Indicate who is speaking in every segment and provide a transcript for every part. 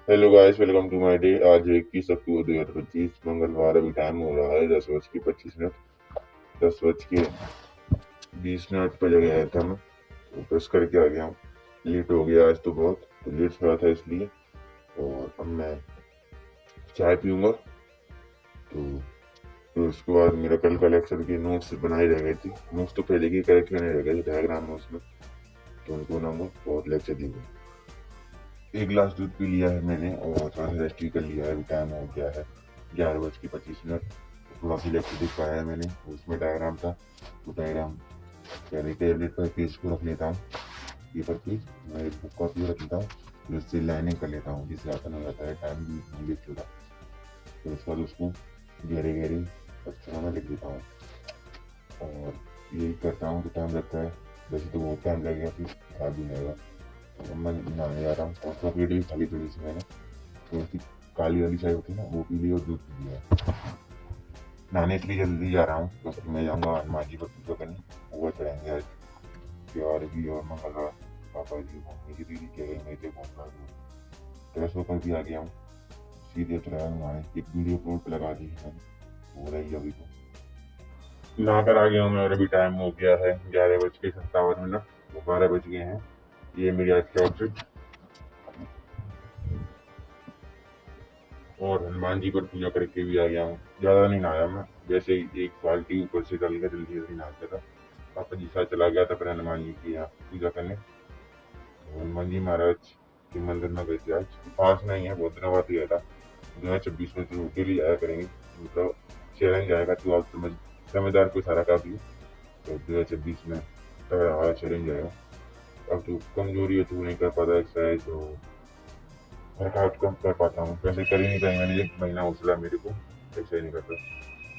Speaker 1: Hello guys, welcome to my day. आज 21 अक्टूबर 2025 मंगलवार। अभी टाइम हो रहा है 10:25। 10:20 पे जगह आया था मैं, तो ब्रश करके आ गया हूँ। लेट हो गया आज, तो लेट सोया था इसलिए। और अब मैं चाय पीऊंगा। तो फिर उसके बाद मेरा कल का लेक्चर की नोट्स बनाई रह गई थी। नोट्स तो पहले की करेक्ट करने रह गए थे, डायग्राम नोट्स में, तो उनको बनाऊंगा और लेक्चर दी। एक गिलास दूध पी लिया है मैंने और थोड़ा सा रेस्ट भी कर लिया है। अभी टाइम हो गया है 11:25। थोड़ा सी लेक्चर दिख पाया है मैंने, उसमें डायग्राम था। तो डायग्राम यानी टेबलेट पर पेज को रख लेता हूँ, पेपर पेज। मैं एक बुक कॉपी रख लेता हूँ, फिर उससे लाइनिंग कर लेता हूँ, जिससे आसान हो जाता है, टाइम भी नहीं वेस्ट होता। फिर उसके बाद उसको गहरे गहरे अक्षरों में लिख देता हूँ और यही करता हूँ। तो टाइम लगता है, वैसे तो बहुत टाइम लगेगा, फिर खराब भी लगेगा। तो मैं नहाने जा रहा हूँ और चॉकलेट भी खाली थोड़ी सी मैंने, थोड़ी सी काली वाली चाय होती है ना, वो पी ली और दूध पी लिया। नहाने इसलिए जल्दी जा रहा हूँ क्योंकि मैं जाऊँगा हनुमान जी को पूजा करने। वो चढ़ाएंगे आज त्योहार भी और मंगलवार। पापा जी घूमने की दीदी कह गई मैं इसे घूम रहा हूँ। फ्रेश होकर भी आ गया हूँ, सीधे चढ़ाया हूँ। एक वीडियो अपलोड पे लगा दी है, हो रही अभी तो। नहा कर आ गया हूँ मैं और अभी टाइम हो गया है 11:57। वो 12 बज गए हैं। ये मेरी आज की आउटफिट। और हनुमान जी पर पूजा करके भी आ गया हूँ। ज्यादा नहीं नहाया मैं, वैसे ही एक बाल्टी ऊपर से डाल कर जल्दी जल्दी नहाता था। पापा जी साथ चला गया था फिर हनुमान जी की यहाँ पूजा करने। तो हनुमान जी महाराज के मंदिर में गए थे आज। पास में ही है, बहुत दिनों बाद गया था। 2026 में तो डेली आया करेंगे, मतलब चैलेंज आएगा। तो आप समझदार को सारा काफी है। तो 2026 में तगड़ा वाला चैलेंज आएगा। अब तो कमजोरी है, तो नहीं कर पाता एक्सरसाइज, तो वर्कआउट कम कर पाता हूँ। वैसे कर ही नहीं पाई, मैंने 1 महीना हो चला मेरे को एक्सरसाइज नहीं करता।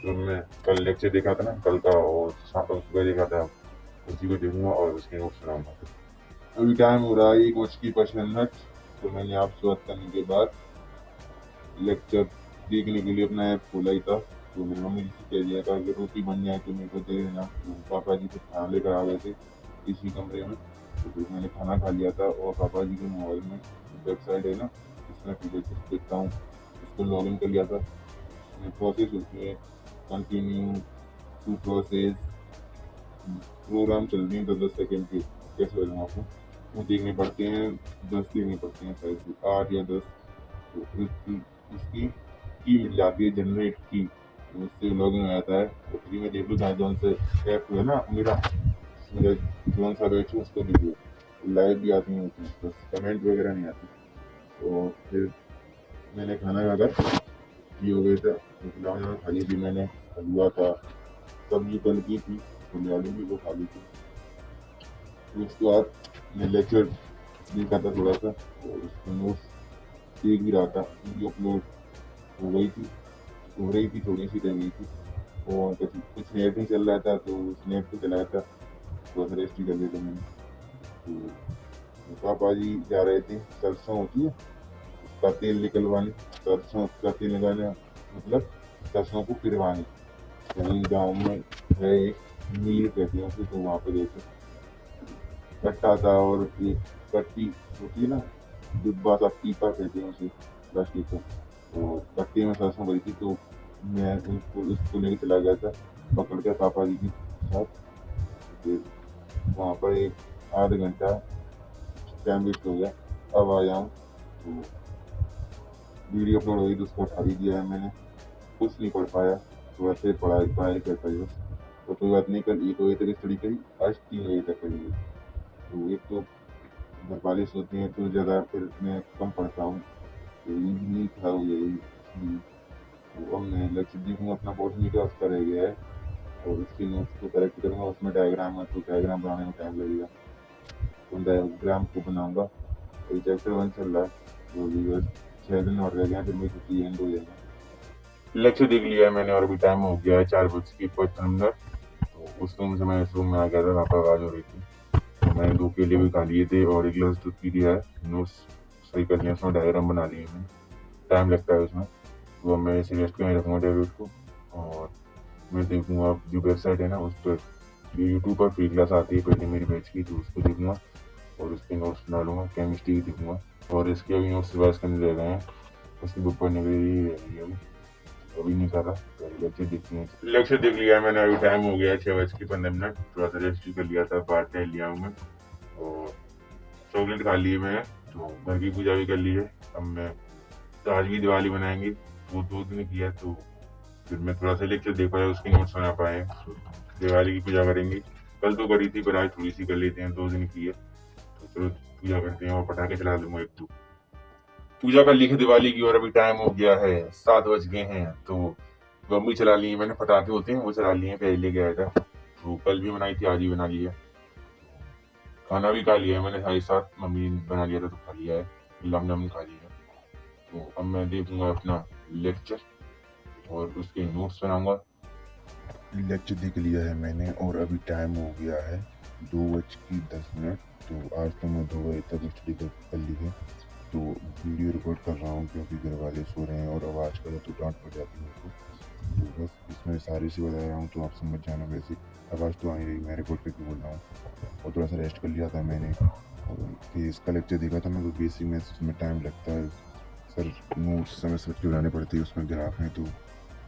Speaker 1: तो मैं कल लेक्चर देखा था ना कल का, और सुबह देखा था, उसी को देखूंगा और उसके नोट्स बनाऊंगा। अभी टाइम हो रहा है 1:55। तो मैंने आप शुरुआत करने के बाद लेक्चर देखने के लिए अपना ऐप खोला ही था। तो मेरी मम्मी जी से कह दिया था अगर रोटी बन जाए तो मेरे को दे देना। तो पापा जी कुछ खाना लेकर आ गए थे इसी कमरे में। तो फिर मैंने खाना खा लिया था और पापा जी के मोबाइल में वेबसाइट है ना, इसमें पीछे देखता हूँ, उसको लॉग इन कर लिया था। प्रोसेस होती है कंटिन्यू टू प्रोसेस, प्रोग्राम चल रही है 10-10 सेकेंड की। कैसे बताऊँ आपको, वो देखने पड़ते हैं, 10 देखने पड़ते हैं शायद, 8 या 10। तो उसकी की मिल जाती है, जनरेट की। तो उससे लॉगिन हो जाता है। तो फ्री में देख लो, चाहे जौन से ऐप है ना मेरा, मेरा जौन सा बैच है उसको देख लो। लाइव भी आती है उसमें, बस कमेंट वगैरह नहीं आती। तो फिर मैंने खाना खाकर फ्री हो गया था। तो फिलहाल खाली भी मैंने हलवा था, सब्जी कल की थी, छोले आलू भी वो खा ली थी। फिर उसके बाद मैं लेक्चर देखा था थोड़ा सा, और उसके नोट्स देख भी रहा था। वीडियो अपलोड हो गई थी, हो रही थी, थोड़ी सी रह गई थी। और कुछ नेट नहीं चल रहा था, तो उस नेट पे चलाया था, थोड़ा सा रेस्ट ही कर दिया था मैंने। तो पापा जी जा रहे थे, सरसों होती है उसका तेल निकलवाने। सरसों का तेल निकालने मतलब सरसों को पिरवाने। कहीं गाँव में है एक मील कहते हैं उसे, तो वहाँ पे गए थे। कट्टा था और एक कट्टी होती है ना, डिब्बा सा, पीपा कहते हैं उसे, प्लास्टिक का। तो कट्टे में सरसों भरी थी, तो मैं उसको लेके चला गया था पकड़ के पापा जी के साथ। फिर वहाँ पर एक आधा घंटा टाइम वेस्ट हो गया। अब आया हूँ, तो वीडियो अपलोड हुई तो उसको उठा भी दिया है मैंने। कुछ नहीं पढ़ पाया, तो वैसे पढ़ाई पढ़ाई करता ही बस। तो कोई बात नहीं, कल 1 बजे तक स्टडी करी, आज 3 बजे तक करी है। तो एक तो घर वाले सोते हैं तो ज़्यादा, फिर मैं कम पढ़ता हूँ, तो इवनिंग था हो गई इसलिए। तो अब मैं लेक्चर देखूँगा, अपना पोर्शन का उसका रह गया है और उसके नोट्स को करेक्ट करूँगा। उसमें डायग्राम है, तो डायग्राम बनाने में टाइम लगेगा। तो डायग्राम को बनाऊँगा। अभी चैप्टर 1 चल रहा है, तो अभी बस 6 दिन और रह गए हैं, फिर मेरी छुट्टी एंड हो जाएगा। लेक्चर देख लिया है मैंने और अभी टाइम हो गया है 4:55। तो उस रूम से मैं इस रूम में आ गया था, वहाँ पर आवाज़ हो रही थी। तो मैंने 2 केले भी खा लिए थे और 1 गिलास दूध पी लिया है। नोट्स सही कर लिया, उसमें डायग्राम बना लिए मैंने, टाइम लगता है उसमें। तो अब मैं इसे रेस्ट में रखूँगा टैबलेट को, और मैं देखूँगा जो वेबसाइट है ना उस पर, जो यूट्यूब पर फ्री क्लास आती है पहले मेरी बैच की, तो उसको देखूँगा और उसके नोट्स बना लूँगा। केमिस्ट्री देखूँगा, और इसके अभी नोट्स रिवाइज करने ले गए हैं, उसकी बुक पढ़ने के लिए अभी नहीं कर रहा, पहले लेक्चर देखते हैं। लेक्चर देख लिया मैंने, अभी टाइम हो गया 6:15, थोड़ा सा रेस्ट भी कर लिया था, बाहर टहल लिया हूँ मैं, और चॉकलेट खा लिए मैं, तो घर की पूजा भी कर ली है। अब मैं तो आज भी दिवाली मनाएंगे, वो 2 दिन किया, तो फिर मैं थोड़ा सा लेक्चर देख पाया, उसके नोट्स बना पाए, दिवाली की पूजा करेंगे। कल तो करी थी पर आज थोड़ी सी कर लेते हैं, 2 दिन की है, तो चलो पूजा करते हैं और पटाखे चला दूंगा एक दो। पूजा कर ली है दिवाली की, और अभी टाइम हो गया है 7 बज गए हैं, तो बम भी चला लिए मैंने, पटाखे होते हैं वो चला लिए, पहले लेके आया था, तो कल भी बनाई थी, आज भी बना लिया। खाना भी खा लिया है मैंने, साथ साथ मम्मी ने बना लिया था तो खा लिया है, गुलाब जामुन खा लिया है। तो अब मैं देखूंगा अपना लेक्चर और उसके नोट्स बनाऊंगा। लेक्चर देख लिया है मैंने और अभी टाइम हो गया है 2:10। तो आज तो मैं 2 बजे तक स्टडी कर ली है, तो वीडियो रिकॉर्ड कर रहा हूँ क्योंकि घर वाले सो रहे हैं और आवाज़ करो तो डांट पड़ जाती है उनको, तो बस इसमें सारी सी बता रहा हूँ, तो आप समझ जाना। वैसे आवाज़ तो आ ही रही, मैं रिकॉर्ड करके बोल रहा हूँ। और थोड़ा सा रेस्ट कर लिया था मैंने, और फिर इसका लेक्चर देखा था मैं, तो बेसिक मैथ्स उसमें टाइम लगता है सर, नोट्स समय समझ के बनाने पड़ते हैं, उसमें ग्राफ हैं, तो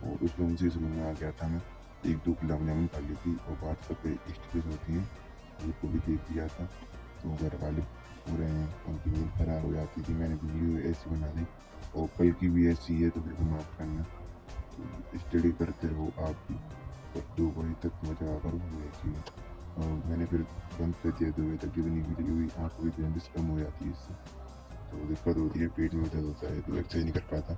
Speaker 1: और उसमें उनसे समझ में आ गया था। मैं 1-2 गुलाब जामुन खा ली थी, और बात पे स्टिचेस होती हैं उनको भी देख लिया था, तो घर वाले हो रहे हैं, उनकी नींद खराब हो जाती थी, मैंने वीडियो ऐसी बना दी, और कल की भी ऐसी है, तो बिल्कुल माफ़ करना। तो स्टडी करते रहो आप भी, और 2 बजे तक मजा करो ऐसी है। और मैंने फिर बंद कर दिया 2 बजे तक, जितनी वीडियो हुई आँखों की जॉन्डिस कम हो जाती है इससे, तो दिक्कत होती है, पेट में दर्द होता है, तो एक्सरसाइज नहीं कर पाता,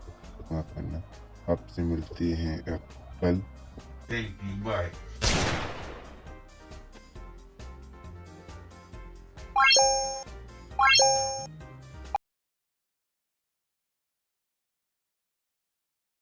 Speaker 1: माफ़ करना। आपसे मिलते हैं कल। Thank you, bye.